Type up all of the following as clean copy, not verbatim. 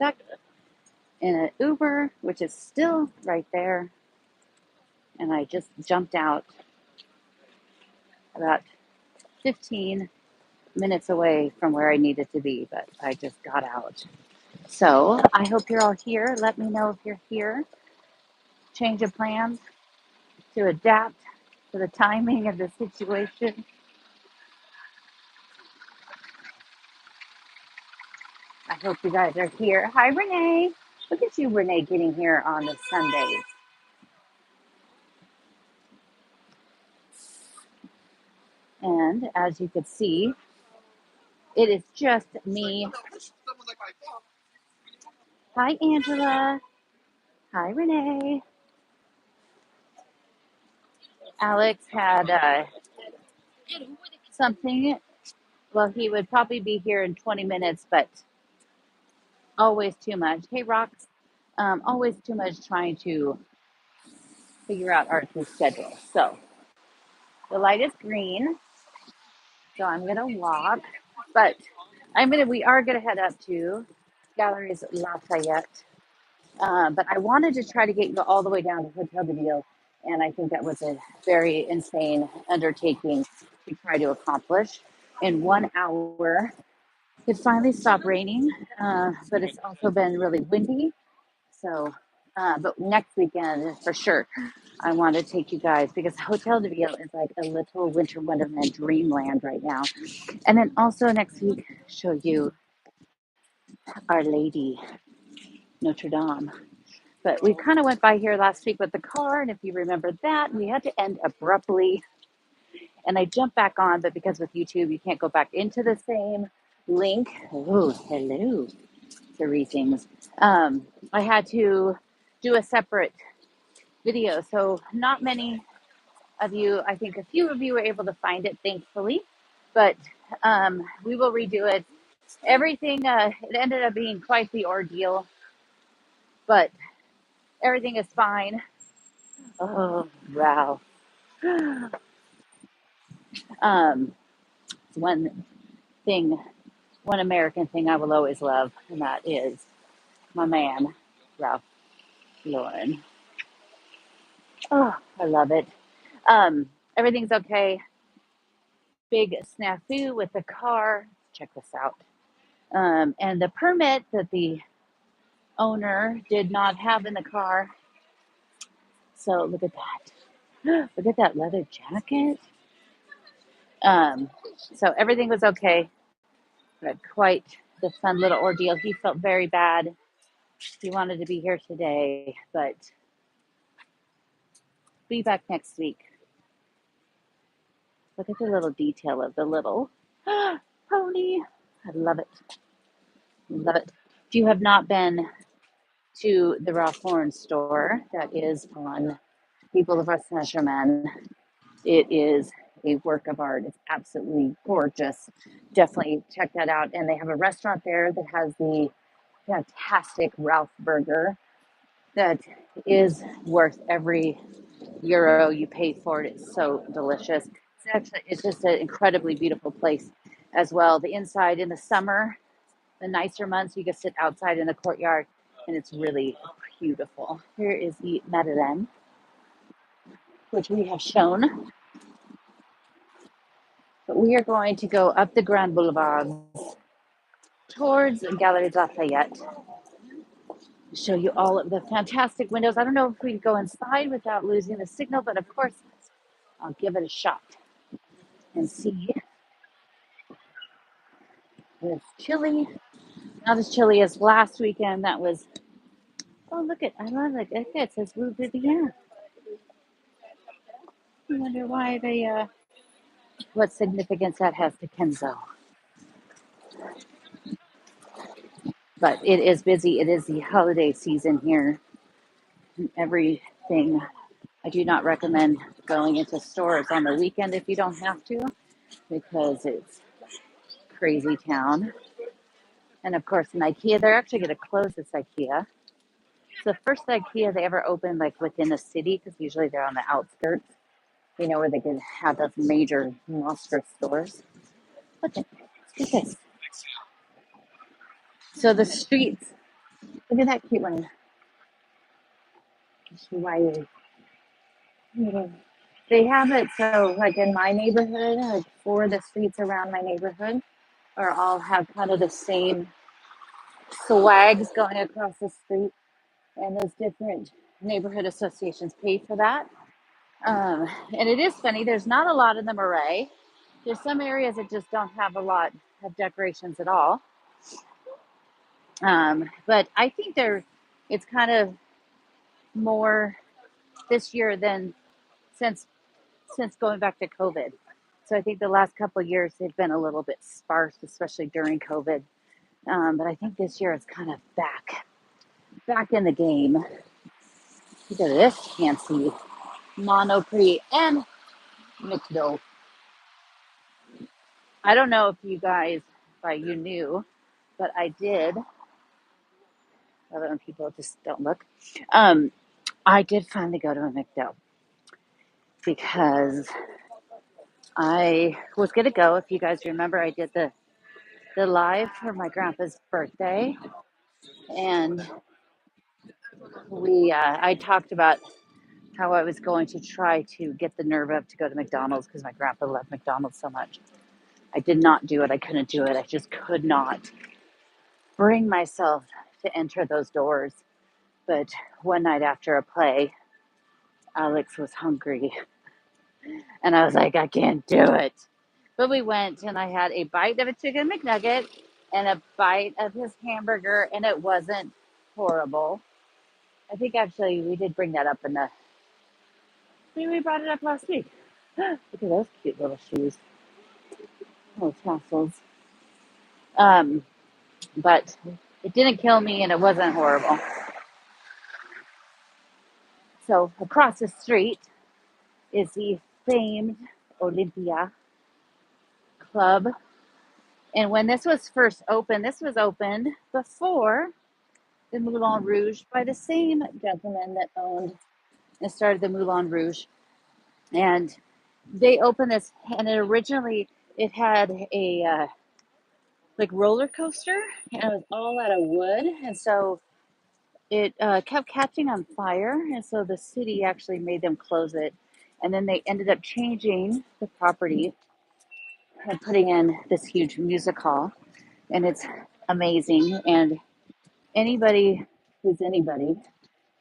back in an Uber, which is still right there. And I just jumped out about 15 minutes away from where I needed to be, but I just got out. So I hope you're all here. Let me know if you're here. Change of plans to adapt to the timing of the situation. I hope you guys are here. Hi, Renee. Look at you, Renee, getting here on the Sundays. And as you can see, it is just me. Hi, Angela. Hi, Renee. Alex had something. Well, he would probably be here in 20 minutes, but always too much. Hey, Rox. Always too much trying to figure out our schedule. So the light is green, so I'm gonna walk, but we are gonna head up to Galleries Lafayette. But I wanted to try to get you all the way down to Hotel de Ville, and I think that was a very insane undertaking to try to accomplish in 1 hour. It finally stopped raining, but it's also been really windy. So, but next weekend for sure, I want to take you guys because Hotel de Ville is like a little winter wonderland dreamland right now. And then also next week, show you Our Lady Notre Dame. But we kind of went by here last week with the car, and if you remember that, we had to end abruptly. And I jumped back on, but because with YouTube, you can't go back into the same link. Oh, hello, greetings. I had to do a separate video, so not many of you, I think a few of you were able to find it, thankfully. But we will redo it. Everything, it ended up being quite the ordeal, but everything is fine. Oh, wow. One thing, one American thing I will always love, and that is my man, Ralph Lauren. Oh, I love it. Everything's okay. Big snafu with the car. Check this out. And the permit that the owner did not have in the car. So look at that. Look at that leather jacket. Um, so everything was okay, but quite the fun little ordeal. He felt very bad. He wanted to be here today, but be back next week. Look at the little detail of the little pony. I love it. Love it. If you have not been to the Ralph Lauren store that is on People of Saint Germain, it is a work of art. It's absolutely gorgeous. Definitely check that out. And they have a restaurant there that has the fantastic Ralph burger that is worth every euro you pay for it. It's so delicious. It's just an incredibly beautiful place as well. The inside in the summer, the nicer months, you can sit outside in the courtyard and it's really beautiful. Here is the Madeleine, which we have shown. But we are going to go up the Grand Boulevard towards Galeries Lafayette. Show you all of the fantastic windows. I don't know if we can go inside without losing the signal, but of course, I'll give it a shot and see. It's chilly. Not as chilly as last weekend. That was, oh, look at, I love it. Okay, it says Rue Vivienne. I wonder why they, what significance that has to Kenzo. But it is busy. It is the holiday season here. Everything. I do not recommend going into stores on the weekend if you don't have to, because it's crazy town. And of course, in IKEA, they're actually going to close this IKEA. It's the first IKEA they ever opened like within a city, because usually they're on the outskirts, where they can have those major monster stores. What the heck is this? So the streets Look at that cute one. Why they have it so like in my neighborhood, like four of the streets around my neighborhood are all have kind of the same swags going across the street, and those different neighborhood associations pay for that. And it is funny. There's not a lot in the Marais. There's some areas that just don't have a lot of decorations at all. But I think it's kind of more this year than since since going back to COVID. So I think the last couple of years they've been a little bit sparse, especially during COVID. But I think this year it's kind of back in the game. Look at this fancy Monoprix and McDo. I don't know if you guys, you knew, but I did. Other than people just don't look. Um, I did finally go to a McDo because I was gonna go. If you guys remember, I did the live for my grandpa's birthday, and I talked about how I was going to try to get the nerve up to go to McDonald's because my grandpa loved McDonald's so much. I did not do it. I couldn't do it. I just could not bring myself to enter those doors. But one night after a play, Alex was hungry, and I was like, I can't do it. But we went, and I had a bite of a chicken McNugget and a bite of his hamburger, and it wasn't horrible. I think actually we did bring that up maybe we brought it up last week. Look at those cute little shoes, little tassels. Um, but it didn't kill me, and it wasn't horrible. So across the street is the famed Olympia Club. And when this was first opened, this was opened before the Moulin Rouge by the same gentleman that owned and started the Moulin Rouge. And they opened this, and it had a like roller coaster, and it was all out of wood, and so it kept catching on fire, and so the city actually made them close it, and then they ended up changing the property and putting in this huge music hall, and it's amazing. And anybody who's anybody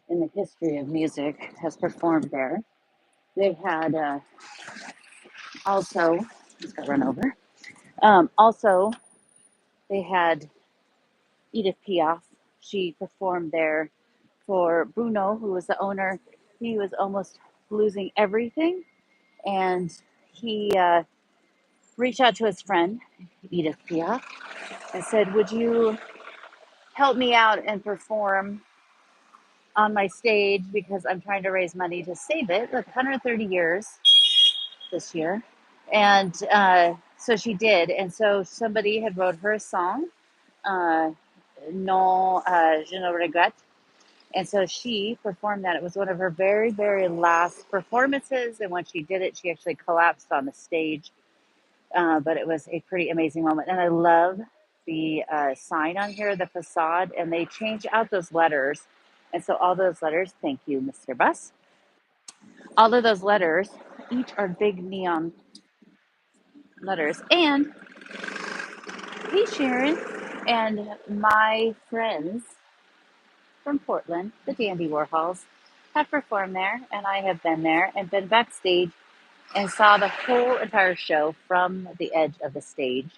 in the history of music has performed there. They had also, just got run over. Also, they had Edith Piaf. She performed there for Bruno, who was the owner. He was almost losing everything, and he reached out to his friend, Edith Piaf, and said, would you help me out and perform on my stage because I'm trying to raise money to save it, like 130 years this year. And so she did. And so somebody had wrote her a song, uh, Non, Je ne regrette. And so she performed that. It was one of her very, very last performances. And when she did it, she actually collapsed on the stage. But it was a pretty amazing moment. And I love the sign on here, the facade, and they change out those letters. And so all those letters, thank you, Mr. Bus. All of those letters, each are big neon letters. And hey, Sharon, and my friends from Portland, the Dandy Warhols, have performed there, and I have been there and been backstage and saw the whole entire show from the edge of the stage.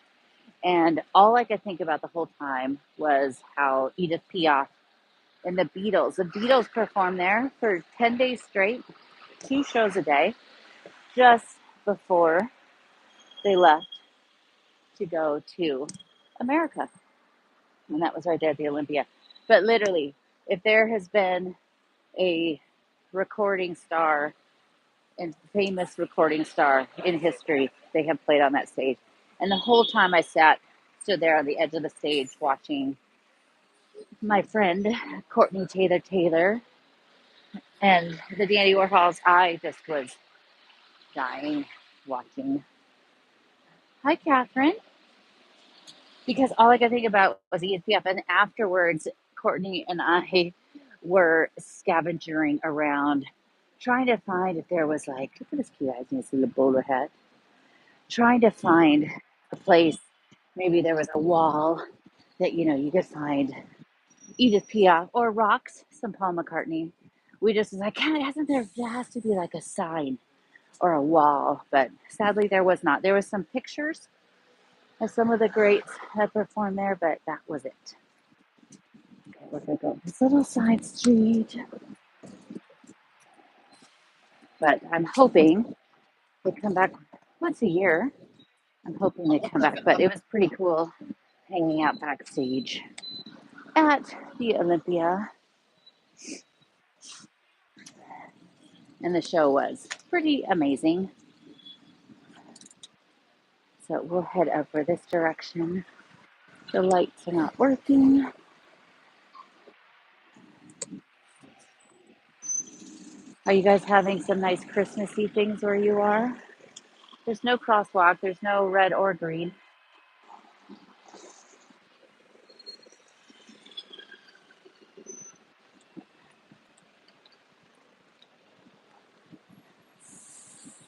And all I could think about the whole time was how Edith Piaf and the Beatles performed there for 10 days straight, two shows a day, just before they left to go to America. And that was right there at the Olympia. But literally, if there has been a recording star and famous recording star in history, they have played on that stage. And the whole time I stood there on the edge of the stage watching my friend Courtney Taylor and the Dandy Warhols. I just was dying watching. Hi, Catherine. Because all I could think about was ESPF. And afterwards, Courtney and I were scavenging around trying to find if there was like, look at this cute eyes, you see the bowler hat, trying to find a place. Maybe there was a wall that, you could find Edith Piaf or rocks, some Paul McCartney. We just was like, God, there has to be like a sign or a wall, but sadly there was not. There was some pictures of some of the greats that performed there, but that was it. Okay, we're gonna go this little side street, but I'm hoping they come back once a year. I'm hoping they come back, but it was pretty cool hanging out backstage at the Olympia, and the show was pretty amazing. So we'll head over this direction. The lights are not working. Are you guys having some nice Christmassy things where you are? There's no crosswalk, there's no red or green.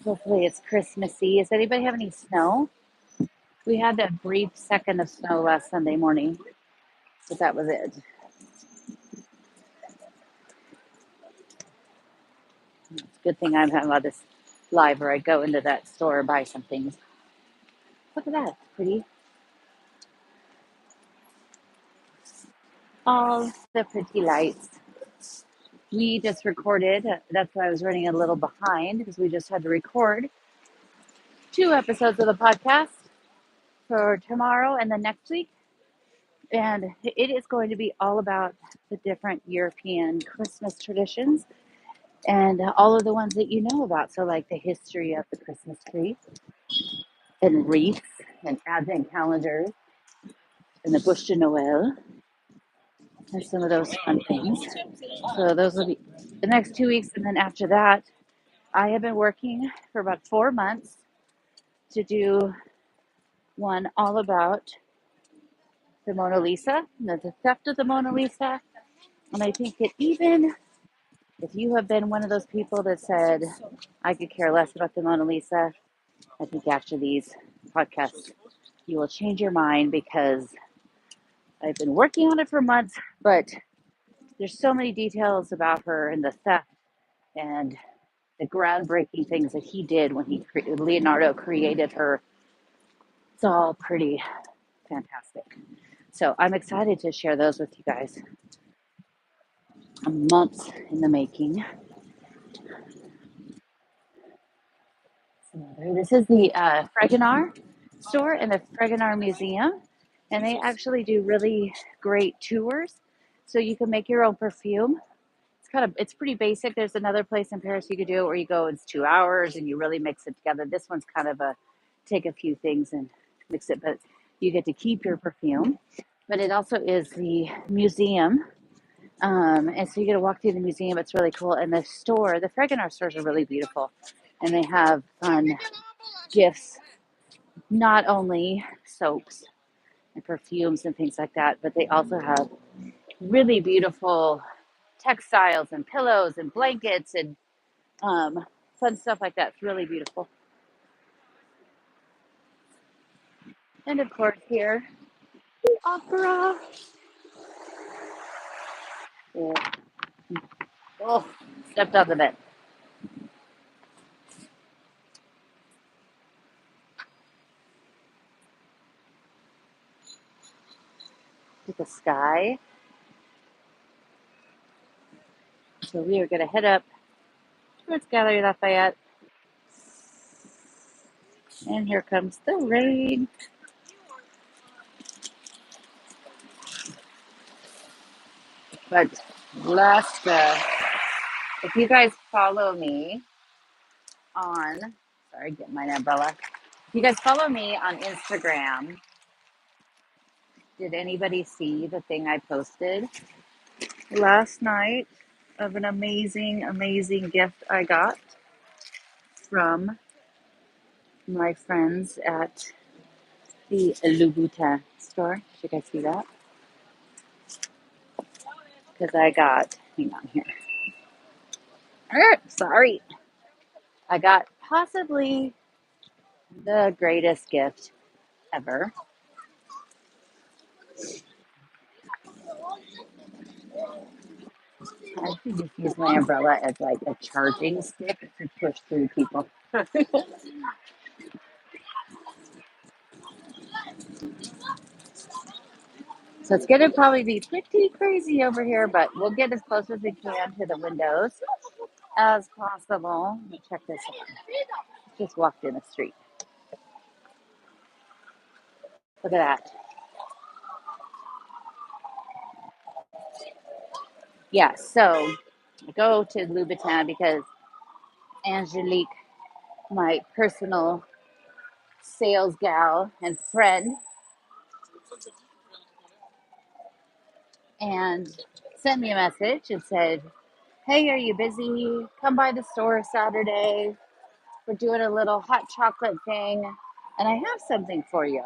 Hopefully it's Christmassy. Does anybody have any snow? We had a brief second of snow last Sunday morning, but that was it. It's a good thing I'm having all this live where I go into that store and buy some things. Look at that, it's pretty. All the pretty lights. We just recorded, that's why I was running a little behind because we just had to record 2 episodes of the podcast for tomorrow and the next week. And it is going to be all about the different European Christmas traditions and all of the ones that you know about. So, like the history of the Christmas tree and wreaths and advent calendars and the Bush de Noël. There's some of those fun things. So, those will be the next 2 weeks. And then after that, I have been working for about 4 months to do one all about the Mona Lisa, the theft of the Mona Lisa. And I think that even if you have been one of those people that said, I could care less about the Mona Lisa, I think after these podcasts, you will change your mind because I've been working on it for months, but there's so many details about her and the theft and the groundbreaking things that he did when Leonardo created her. It's all pretty fantastic. So I'm excited to share those with you guys. A month in the making. So this is the Fragonard store and the Fragonard Museum, and they actually do really great tours. So you can make your own perfume. It's pretty basic. There's another place in Paris you could do it where you go, it's 2 hours and you really mix it together. This one's kind of take a few things and mix it, but you get to keep your perfume. But it also is the museum. And so you get to walk through the museum. It's really cool. And the Fragonard stores are really beautiful. And they have fun gifts, not only soaps and perfumes and things like that, but they also have really beautiful textiles and pillows and blankets and fun stuff like that. It's really beautiful. And of course, here, the opera. Yeah. Oh, stepped on the bed. To the sky. So we are going to head up towards Gallery Lafayette. And here comes the rain. But if you guys follow me get my umbrella. If you guys follow me on Instagram, did anybody see the thing I posted last night of an amazing, amazing gift I got from my friends at the Louboutin store? Did you guys see that? because hang on here. Sorry. I got possibly the greatest gift ever. I should just use my umbrella as like a charging stick to push through people. So it's going to probably be pretty crazy over here, but we'll get as close as we can to the windows as possible. Let me check this out. Just walked in the street. Look at that. Yeah, so I go to Louboutin because Angelique, my personal sales gal and friend, and sent me a message and said, "Hey, are you busy? Come by the store Saturday. We're doing a little hot chocolate thing, and I have something for you."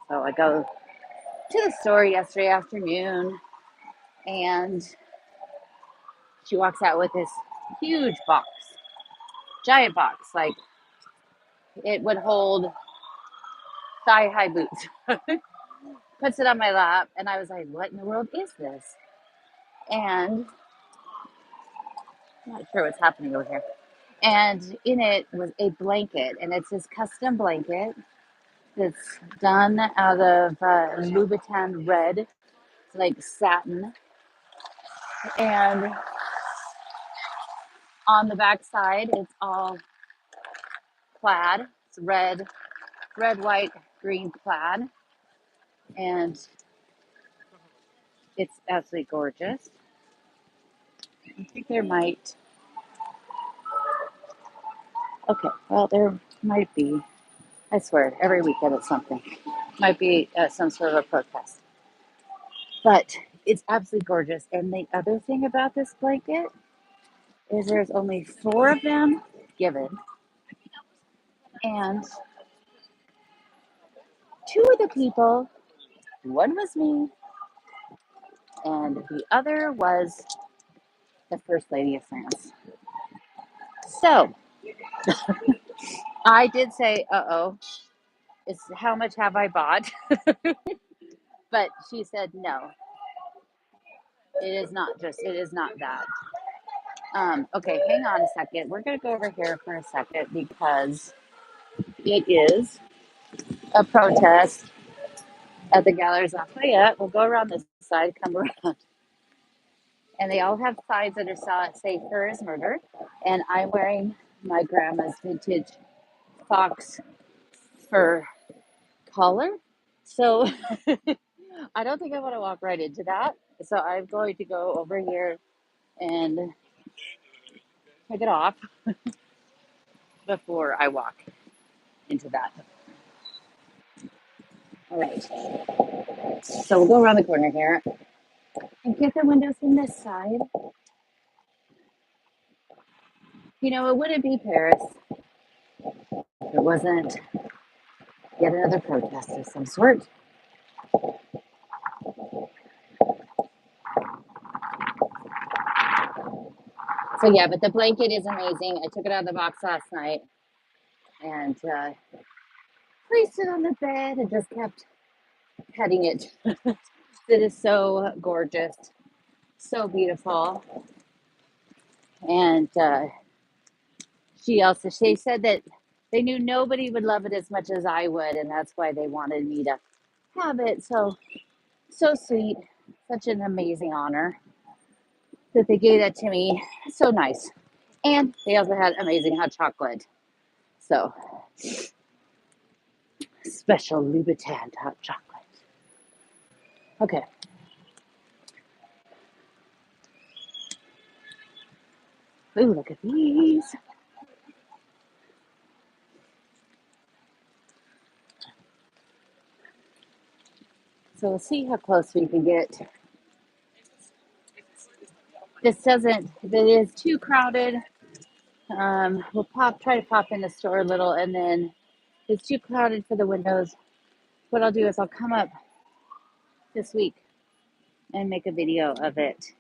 So I go to the store yesterday afternoon, and she walks out with this huge box, giant box, like it would hold thigh high boots. Puts it on my lap, and I was like, "What in the world is this?" And I'm not sure what's happening over here. And in it was a blanket, and it's this custom blanket that's done out of Louboutin red, like satin. And on the back side, it's all plaid. It's red, white, green plaid, and it's absolutely gorgeous. I think there might. Okay, well, there might be. I swear, every weekend it's something. Might be some sort of a protest. But it's absolutely gorgeous. And the other thing about this blanket is there's only 4 of them given. And 2 of the people, one was me, and the other was the First Lady of France. So I did say, uh-oh, it's how much have I bought? But she said, no, it is not that. Okay, hang on a second. We're going to go over here for a second because it is a protest at the Galleries Lafayette. We'll go around this side, come around. And they all have signs that are say "Fur is murder." And I'm wearing my grandma's vintage fox fur collar. So I don't think I want to walk right into that. So I'm going to go over here and take it off before I walk into that. All right. So we'll go around the corner here and get the windows from this side. You know, it wouldn't be Paris if it wasn't yet another protest of some sort. So yeah, but the blanket is amazing. I took it out of the box last night and placed it on the bed and just kept petting it. It is so gorgeous, so beautiful. And she said that they knew nobody would love it as much as I would, and that's why they wanted me to have it. So sweet, such an amazing honor that they gave that to me. So nice. And they also had amazing hot chocolate. So special Louboutin hot chocolate. Okay. Ooh, look at these. So we'll see how close we can get. This doesn't, if it is too crowded, we'll try to pop in the store a little, and then if it's too crowded for the windows, what I'll do is I'll come up this week and make a video of it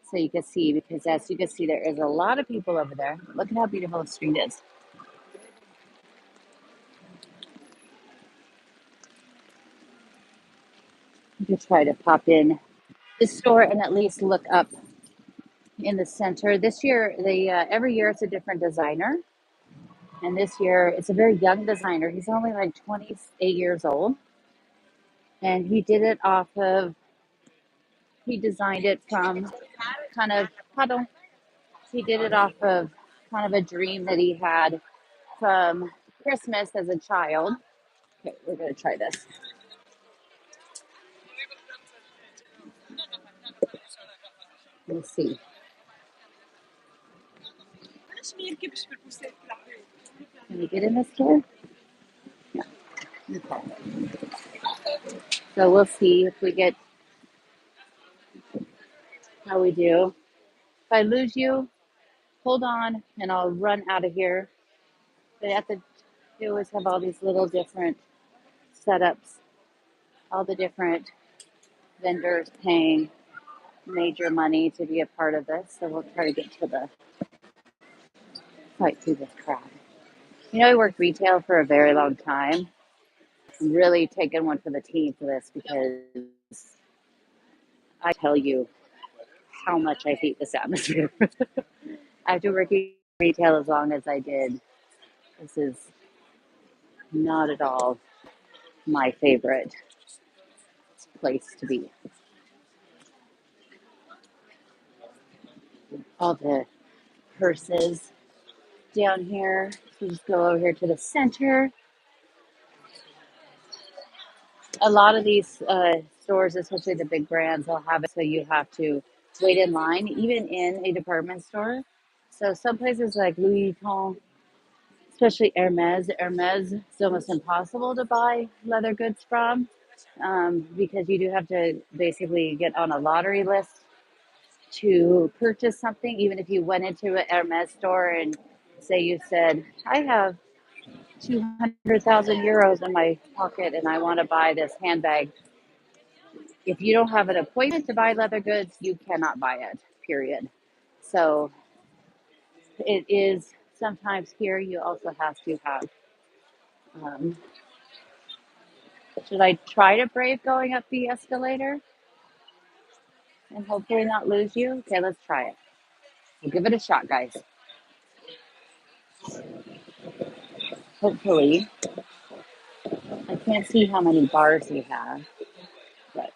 so you can see, because as you can see, there is a lot of people over there. Look at how beautiful the street is. You can try to pop in the store and at least look up in the center. This year, every year it's a different designer, and this year it's a very young designer. He's only like 28 years old, and he designed it from kind of, pardon, he did it off of kind of a dream that he had from Christmas as a child. Okay, we're gonna try this. Let's see. Can we get in this store? Yeah. Okay. So we'll see if we get how we do. If I lose you, hold on, and I'll run out of here. They always have all these little different setups, all the different vendors paying major money to be a part of this. So we'll try to get to the fight through this crowd. I worked retail for a very long time. I'm really taking one for the team for this because I tell you how much I hate this atmosphere. After working retail as long as I did, this is not at all my favorite place to be. All the purses down here. So just go over here to the center. A lot of these stores, especially the big brands, will have it so you have to wait in line, even in a department store. So some places like Louis Vuitton, especially Hermes is almost impossible to buy leather goods from, because you do have to basically get on a lottery list to purchase something. Even if you went into an Hermes store and say you said, I have 200,000 euros in my pocket and I want to buy this handbag. If you don't have an appointment to buy leather goods, you cannot buy it, period. So it is sometimes here you also have to have, um, should I try to brave going up the escalator and hopefully not lose you? Okay, let's try it. We'll give it a shot, guys. Hopefully. I can't see how many bars we have, but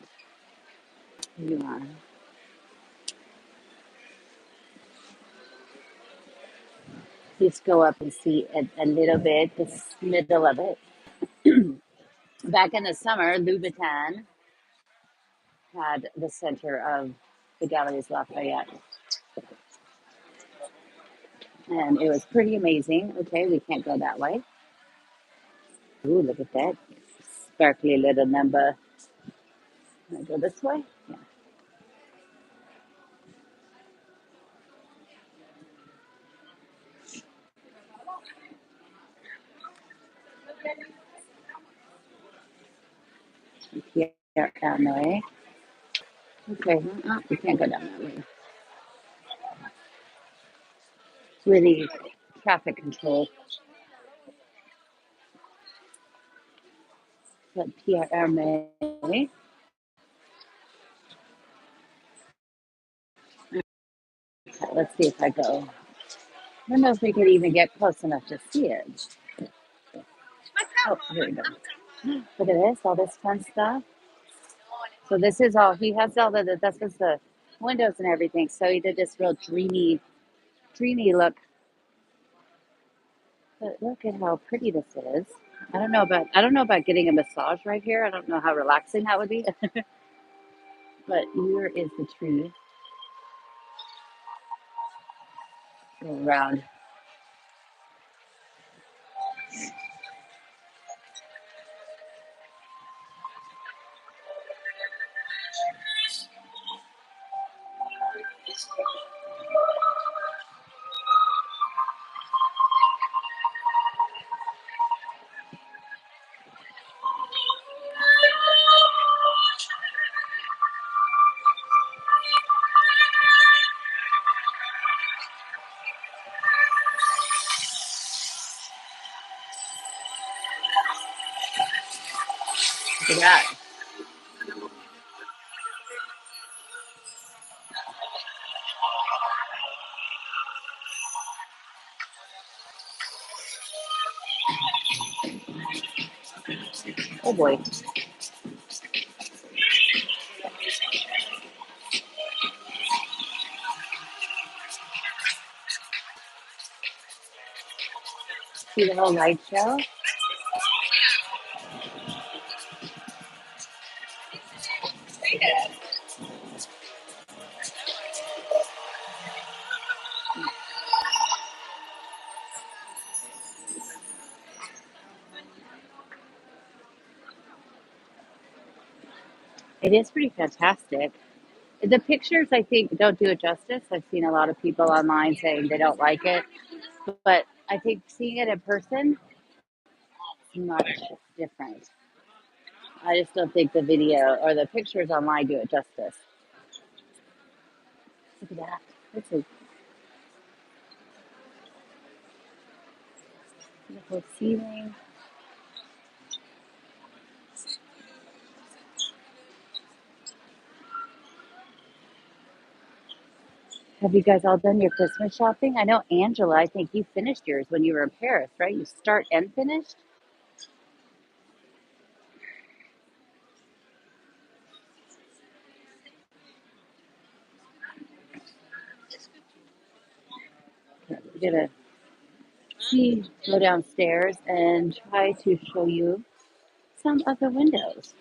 you want just go up and see a little bit, the middle of it. Back in the summer, Louboutin had the center of the Galeries Lafayette, and it was pretty amazing. Okay, we can't go that way. Ooh, look at that sparkly little number. Can I go this way? Yeah. Pierre Hermé. Okay, we can't go down that way. It's really traffic control. But Pierre Hermé. Okay, let's see if I go. I don't know if we could even get close enough to see it. Oh, here we go. Look at this, all this fun stuff. So this is all, he has all that's just the windows and everything. So he did this real dreamy look. But look at how pretty this is. I don't know about getting a massage right here. I don't know how relaxing that would be. But here is the tree around. at that. Oh boy. See the whole light show? It is pretty fantastic. The pictures, I think, don't do it justice. I've seen a lot of people online saying they don't like it, but I think seeing it in person is much different. I just don't think the video or the pictures online do it justice. Look at that. That's a beautiful ceiling. Have you guys all done your Christmas shopping? I know Angela, I think you finished yours when you were in Paris, right? You start and finished? Okay, we're gonna go downstairs and try to show you some of the windows.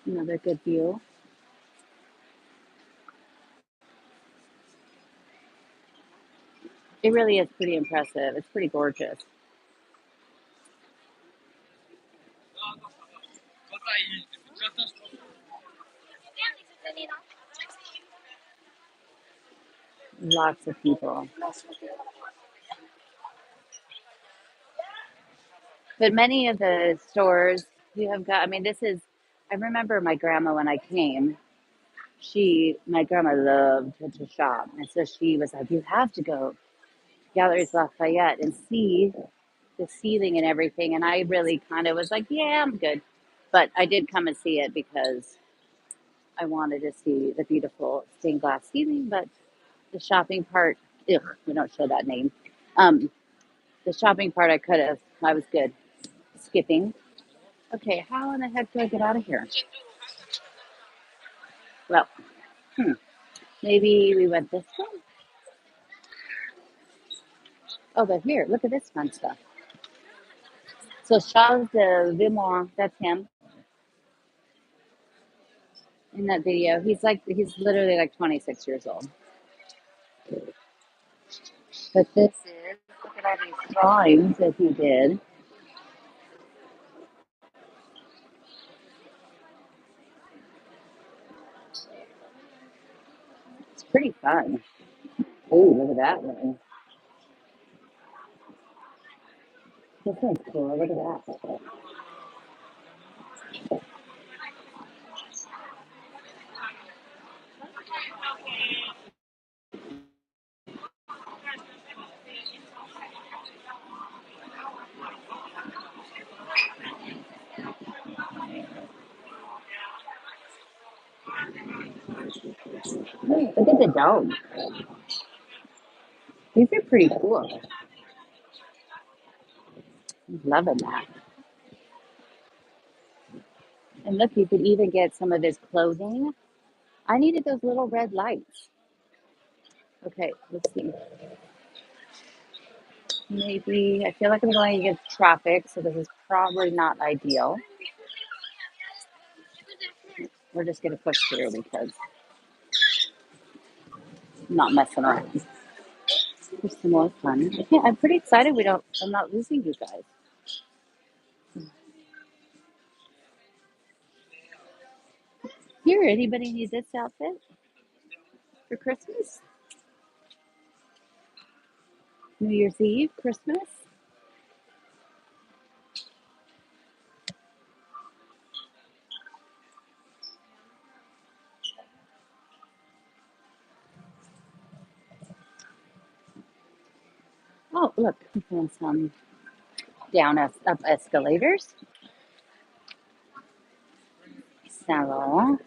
Another good view. It really is pretty impressive. It's pretty gorgeous. Lots of people. But many of the stores you have got, I mean, I remember my grandma when I came, my grandma loved to shop. And so she was like, you have to go Galleries Lafayette and see the ceiling and everything. And I really kind of was like, yeah, I'm good. But I did come and see it because I wanted to see the beautiful stained glass ceiling. But the shopping part, ugh, we don't show that name. Um, the shopping part, I was good. Skipping. Okay, how in the heck do I get out of here? Well, hmm, maybe we went this way. Oh, but here, look at this fun stuff. So Charles de Vimont, that's him in that video. He's literally like 26 years old. But look at all these drawings that he did. It's pretty fun. Ooh, look at that one. This one's cool. Look at that. Look at the dome. These are pretty cool. I'm loving that. And look, you could even get some of his clothing. I needed those little red lights. Okay, let's see. Maybe I feel like I'm going against traffic, so this is probably not ideal. We're just gonna push through because I'm not messing around. Here's some more fun. I'm pretty excited. I'm not losing you guys. Here, anybody need this outfit for Christmas? New Year's Eve, Christmas? Oh, look, we found some down up escalators. Salon.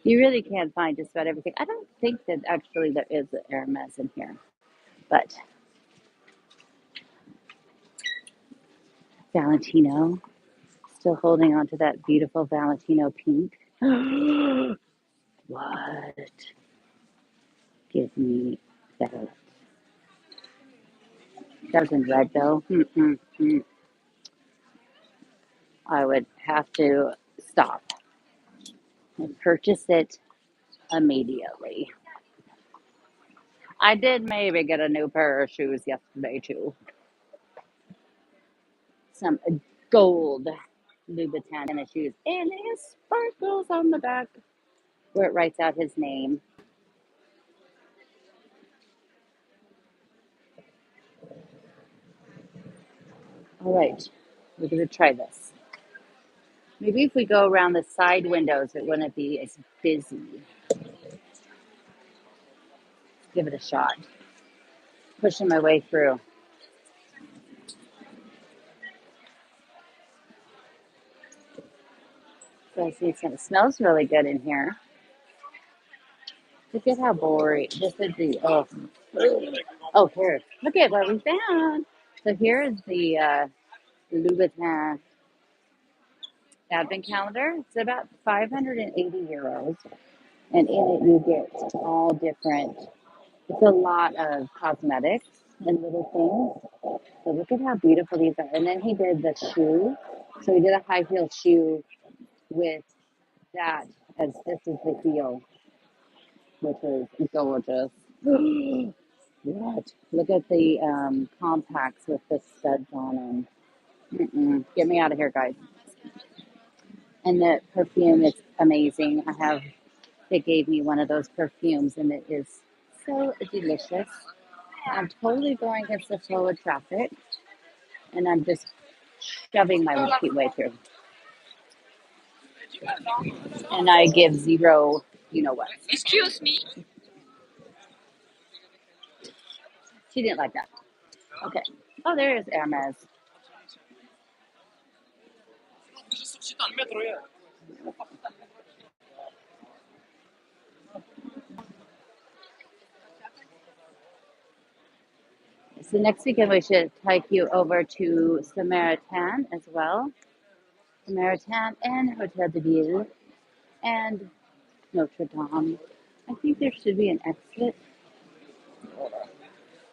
You really can find just about everything. I don't think that actually there is an Hermes in here, but Valentino. Still holding on to that beautiful Valentino pink. What? Give me that. Doesn't red though. I would have to stop and purchase it immediately. I did maybe get a new pair of shoes yesterday too. Some gold Louboutin tennis shoes, and it sparkles on the back where it writes out his name. All right, we're gonna try this. Maybe if we go around the side windows, it wouldn't be as busy. Give it a shot. Pushing my way through. So I see it smells really good in here. Look at how boring. This is the here. Look at what we found. So here is the Louboutin advent calendar. It's about 580 euros, and in it you get all different. It's a lot of cosmetics and little things. So look at how beautiful these are. And then he did the shoe. So he did a high heel shoe with that as this is the heel, which is gorgeous. What? Look at the compacts with the studs on them. Get me out of here, guys. And the perfume is amazing. They gave me one of those perfumes, and it is so delicious. I'm totally going against the flow of traffic, and I'm just shoving my way through. And I give zero, you know what. Excuse me. She didn't like that. Okay. Oh, there is Hermes. So next weekend we should take you over to Samaritan as well. Samaritan and Hotel de Ville and Notre Dame. I think there should be an exit.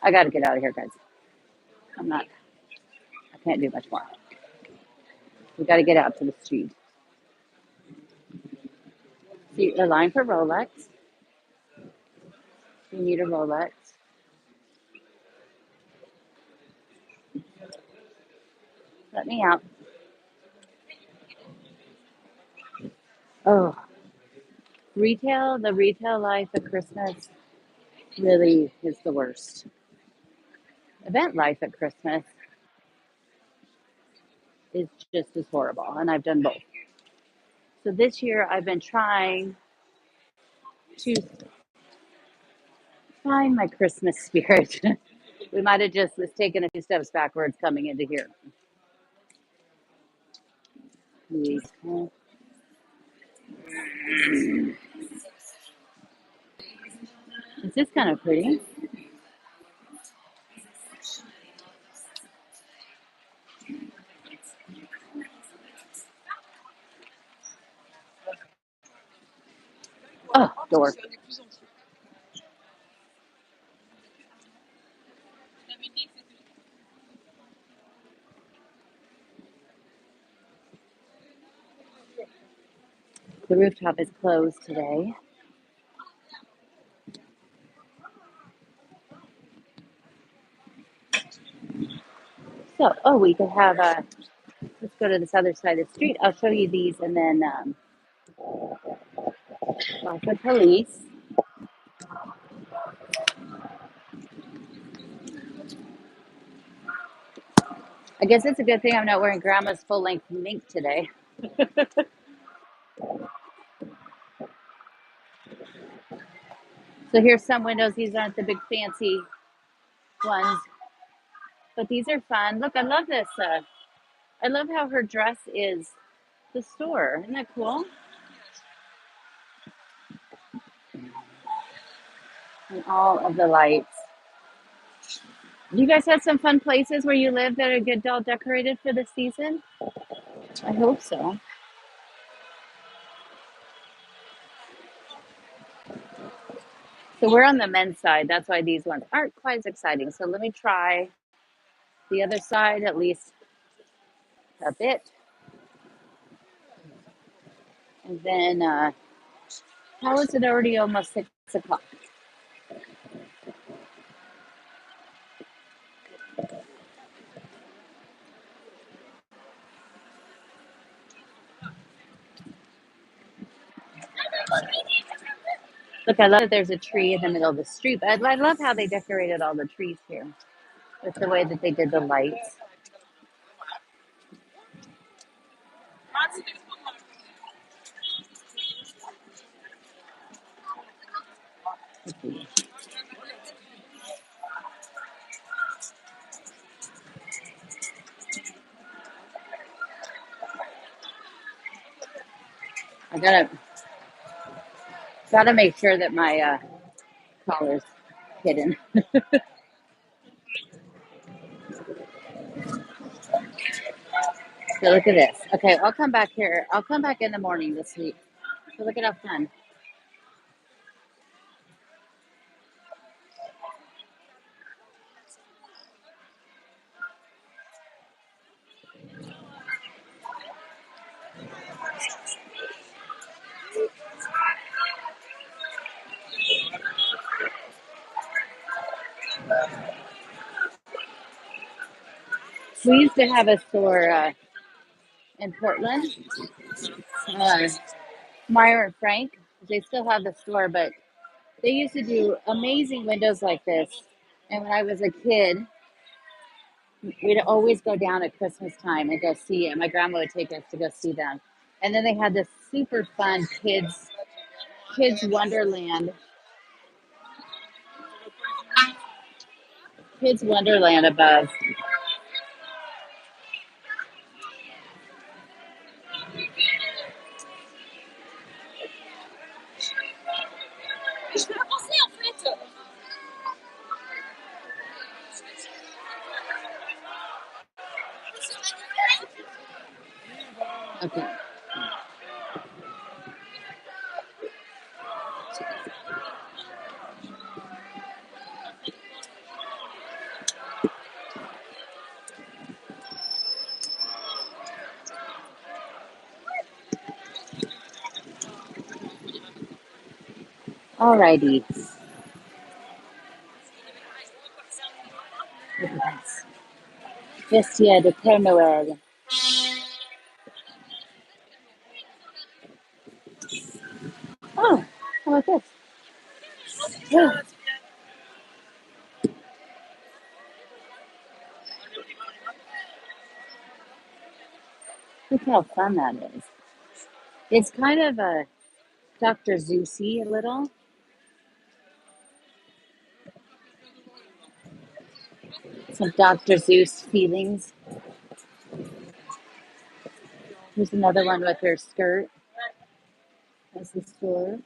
I got to get out of here, guys. I'm not. I can't do much more. We got to get out to the street. See, a line for Rolex. You need a Rolex. Let me out. Oh, the retail life at Christmas really is the worst. Event life at Christmas is just as horrible, and I've done both. So this year I've been trying to find my Christmas spirit. We might have just taken a few steps backwards coming into here. This is kind of pretty. Oh, door. The rooftop is closed today. So, we could have let's go to this other side of the street. I'll show you these and then lots of police. I guess it's a good thing I'm not wearing grandma's full length mink today. So here's some windows. These aren't the big fancy ones. But these are fun. Look, I love this. I love how her dress is the store. Isn't that cool? And all of the lights. You guys have some fun places where you live that are good all decorated for the season? I hope so. So we're on the men's side. That's why these ones aren't quite as exciting. So let me try the other side at least a bit. And then, how is it already almost 6 o'clock? Look, I love that there's a tree in the middle of the street. But I love how they decorated all the trees here with the way that they did the lights. I gotta make sure that my collar's hidden. So look at this. Okay, I'll come back here. I'll come back in the morning this week. So look at how fun. We used to have a store in Portland, uh, Meyer and Frank. They still have the store, but they used to do amazing windows like this. And when I was a kid, we'd always go down at Christmas time and go see it. My grandma would take us to go see them. And then they had this super fun kids wonderland, kids wonderland above. Okay. Alrighty. Look at this. Vestia de Père Noël. Oh, how about this? Oh, look how fun that is. It's kind of a Dr. Zeusy a little. Some Dr. Zeus feelings. Here's another one with her skirt as the store.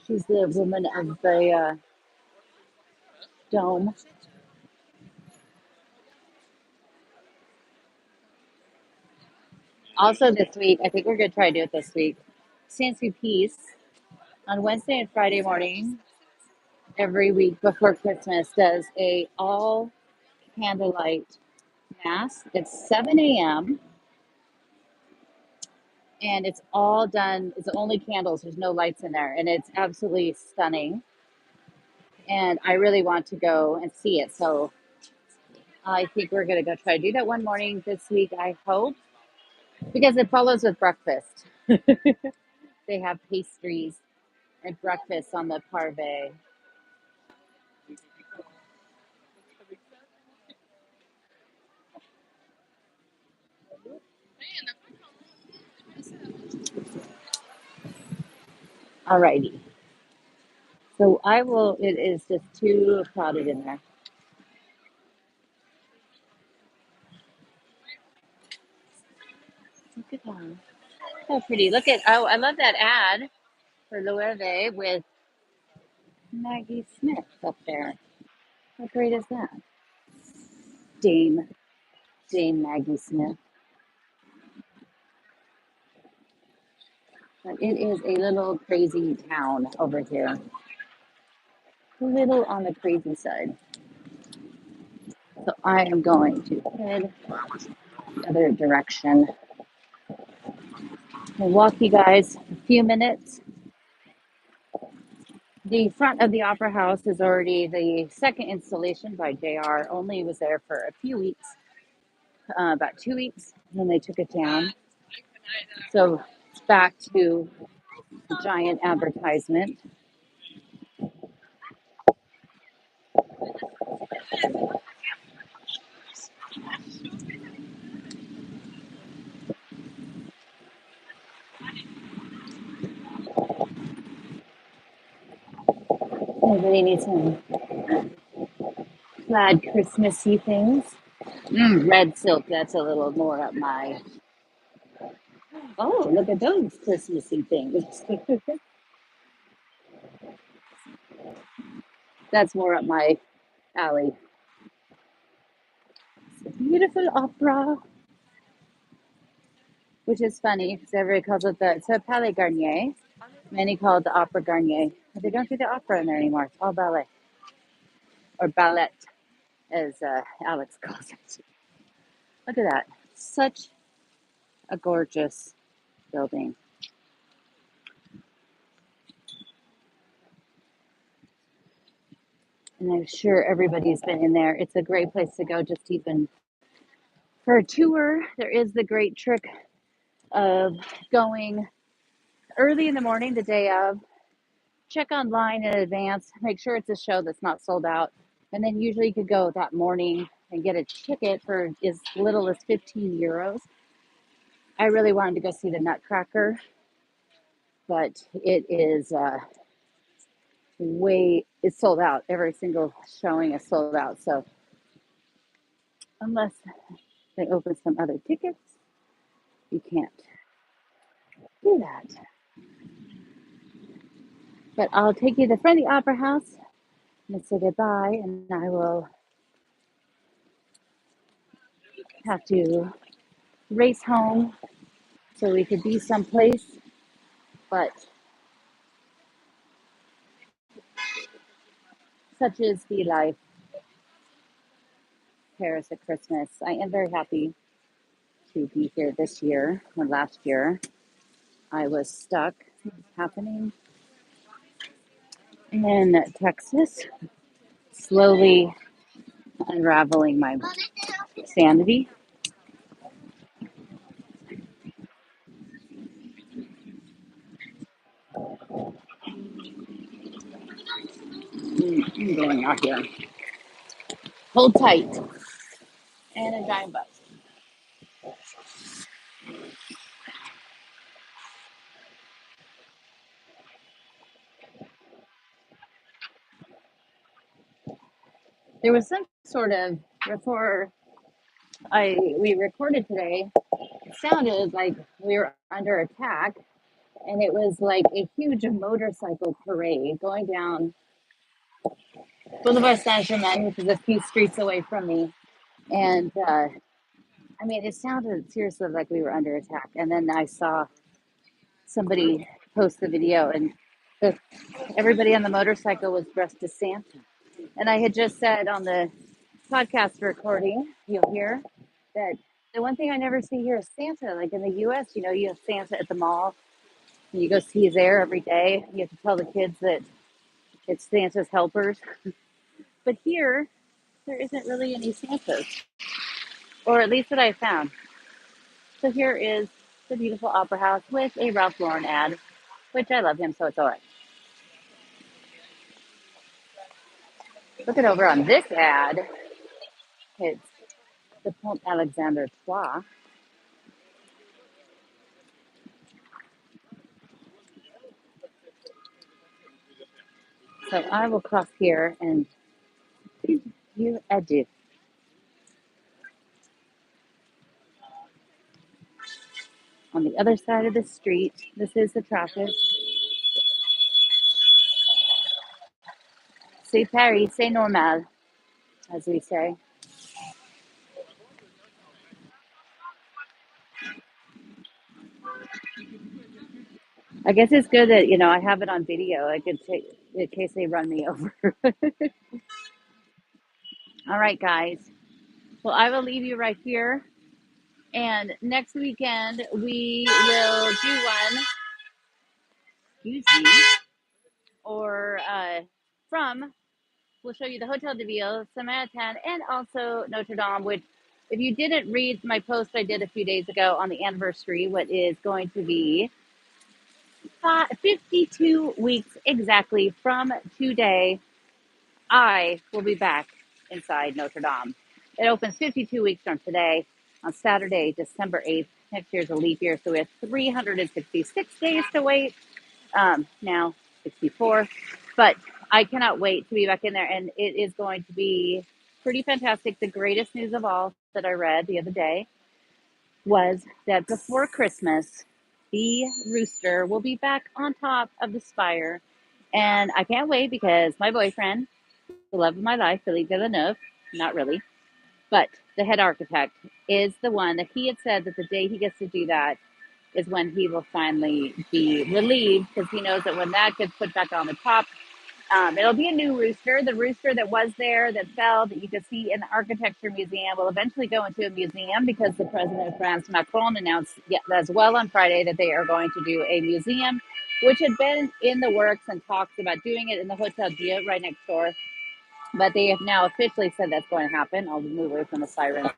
She's the woman of the dome. Also, this week, I think we're going to try to do it this week. Fancy Peace on Wednesday and Friday morning every week before Christmas does a all candlelight mass. It's 7 a.m. and it's all done. It's only candles. There's no lights in there, and it's absolutely stunning. And I really want to go and see it. So I think we're going to go try to do that one morning this week. I hope because it follows with breakfast. They have pastries and breakfast on the parve. Alrighty. So I will, it is just too crowded in there. Look at that. So pretty. Look at, oh, I love that ad for Loewe with Maggie Smith up there. How great is that? Dame, Dame Maggie Smith. But it is a little crazy town over here. A little on the crazy side. So I am going to head the other direction. I'll walk you guys a few minutes. The front of the Opera House is already the second installation by JR. Only was there for a few weeks, about 2 weeks, and then they took it down. So it's back to the giant advertisement. Everybody needs some plaid Christmassy things. Red silk, that's a little more up my. Oh, look at those Christmassy things. That's more up my alley. It's a beautiful opera, which is funny because everybody calls it it's a Palais Garnier. Many call it the Opera Garnier. But they don't do the opera in there anymore. It's all ballet or ballet, as Alex calls it. Look at that. Such a gorgeous building. And I'm sure everybody's been in there. It's a great place to go just even for a tour. There is the great trick of going early in the morning, the day of, check online in advance, make sure it's a show that's not sold out. And then usually you could go that morning and get a ticket for as little as 15 euros. I really wanted to go see the Nutcracker, but it is it's sold out. Every single showing is sold out. So unless they open some other tickets, you can't do that. But I'll take you to the front of the Opera House and say goodbye, and I will have to race home so we could be someplace. But such is the life, Paris at Christmas. I am very happy to be here this year. When last year I was stuck happening in Texas, slowly unraveling my sanity. I'm going out here. Hold tight. And a giant bus. There was some sort of before we recorded today. It sounded like we were under attack, and it was like a huge motorcycle parade going down Boulevard Saint Germain, which is a few streets away from me. And I mean, it sounded seriously like we were under attack. And then I saw somebody post the video, and the, everybody on the motorcycle was dressed as Santa. And I had just said on the podcast recording, you'll hear that the one thing I never see here is Santa. Like in the US, you have Santa at the mall, and you go see he's there every day. You have to tell the kids that it's Santa's helpers. But here, there isn't really any Santas, or at least that I found. So here is the beautiful Opera House with a Ralph Lauren ad, which I love him, so it's all right. Looking over on this ad, it's the Pont Alexander Trois. So I will cross here and bid you adieu. On the other side of the street, this is the traffic. C'est Paris, c'est normal, as we say. I guess it's good that, I have it on video. I could take, in case they run me over. All right, guys. Well, I will leave you right here. And next weekend, we will do one, excuse me, or from, we'll show you the Hotel de Ville, Samaritan, and also Notre Dame, which, if you didn't read my post I did a few days ago on the anniversary, what is going to be 52 weeks exactly from today, I will be back inside Notre Dame. It opens 52 weeks from today on Saturday, December 8th. Next year's a leap year, so we have 366 days to wait. Now 64, but I cannot wait to be back in there, and it is going to be pretty fantastic. The greatest news of all that I read the other day was that before Christmas, the rooster will be back on top of the spire, and I can't wait because my boyfriend, the love of my life, Philippe Villeneuve, not really, but the head architect, is the one that he had said that the day he gets to do that is when he will finally be relieved, because he knows that when that gets put back on the top, it'll be a new rooster. The rooster that was there, that fell, that you could see in the architecture museum, will eventually go into a museum, because the president of France, Macron, announced as well on Friday that they are going to do a museum, which had been in the works and talks about doing it in the Hotel Dieu right next door. But they have now officially said that's going to happen. I'll move away from the siren.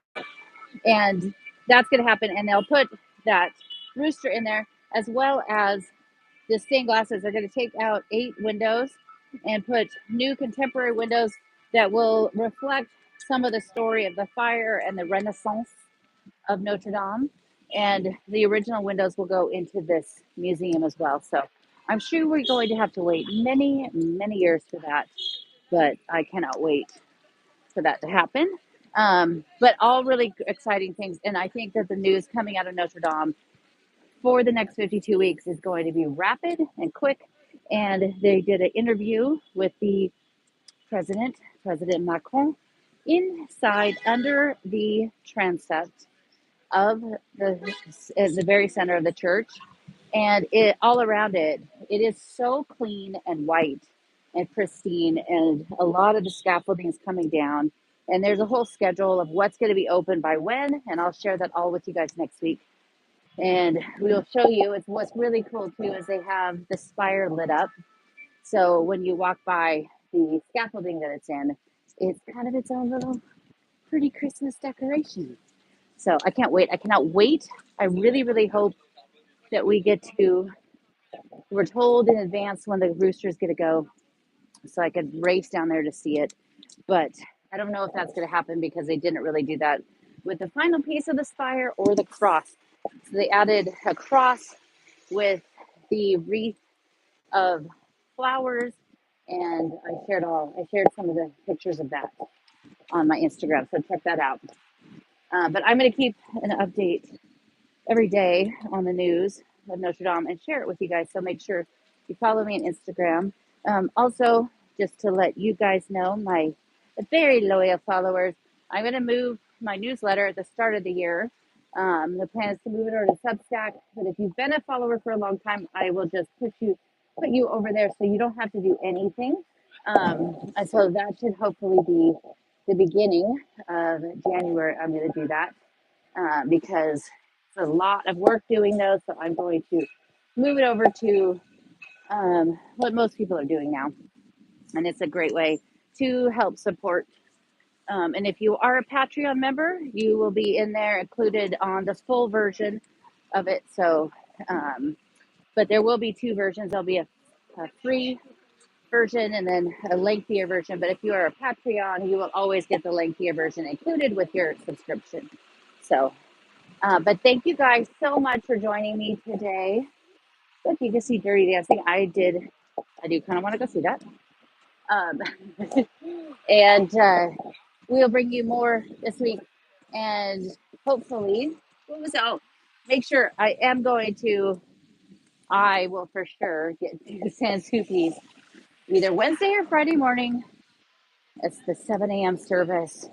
And that's going to happen. And they'll put that rooster in there, as well as the stained glasses. They're going to take out 8 windows and put new contemporary windows that will reflect some of the story of the fire and the Renaissance of Notre Dame. And the original windows will go into this museum as well. So I'm sure we're going to have to wait many, many years for that. But I cannot wait for that to happen. But all really exciting things. And I think that the news coming out of Notre Dame for the next 52 weeks is going to be rapid and quick. And they did an interview with the president, President Macron, inside under the transept of the very center of the church. And it all around it, it is so clean and white and pristine, and a lot of the scaffolding is coming down. And there's a whole schedule of what's going to be open by when, and I'll share that all with you guys next week. And we'll show you. It's what's really cool too is they have the spire lit up. So when you walk by the scaffolding that it's in, it's kind of its own little pretty Christmas decoration. So I can't wait. I cannot wait. I really, really hope that we get to. We're told in advance when the rooster's going to go, so I could race down there to see it. But I don't know if that's going to happen, because they didn't really do that with the final piece of the spire or the cross. So they added a cross with the wreath of flowers, and I shared some of the pictures of that on my Instagram, so check that out. But I'm going to keep an update every day on the news of Notre Dame and share it with you guys. So make sure you follow me on Instagram. Also, just to let you guys know, my very loyal followers, I'm going to move my newsletter at the start of the year. The plan is to move it over to Substack. But if you've been a follower for a long time, I will just put you over there, so you don't have to do anything. And so that should hopefully be the beginning of January. I'm going to do that, because it's a lot of work doing those. So I'm going to move it over to what most people are doing now. And it's a great way to help support. And if you are a Patreon member, you will be in there included on the full version of it. So, but there will be 2 versions. There'll be a free version and then a lengthier version. But if you are a Patreon, you will always get the lengthier version included with your subscription. So, but thank you guys so much for joining me today. Look, you can see Dirty Dancing. I do kind of want to go see that. Um, and we'll bring you more this week. And hopefully, what was out? Make sure I will for sure get to San Suki's either Wednesday or Friday morning. It's the 7 a.m. service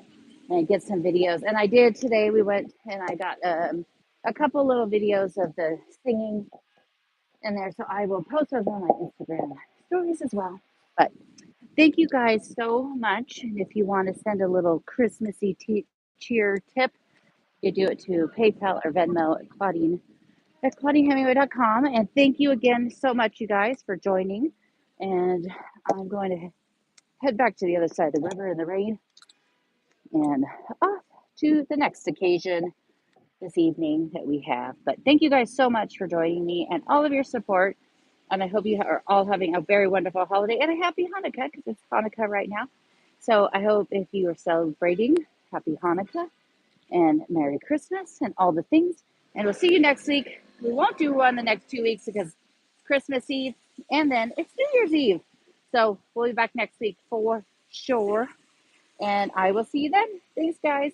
and get some videos. And I did today. We went and I got a couple little videos of the singing in there. So I will post those on my Instagram stories as well. But thank you guys so much. And if you want to send a little Christmassy cheer tip, you do it to PayPal or Venmo at Claudine at ClaudineHemingway.com. And thank you again so much, you guys, for joining. And I'm going to head back to the other side of the river in the rain and off to the next occasion this evening that we have. But thank you guys so much for joining me and all of your support. And I hope you are all having a very wonderful holiday and a happy Hanukkah because it's Hanukkah right now. So I hope if you are celebrating, happy Hanukkah and Merry Christmas and all the things. And we'll see you next week. We won't do one the next 2 weeks because Christmas Eve and then it's New Year's Eve. So we'll be back next week for sure. And I will see you then. Thanks, guys.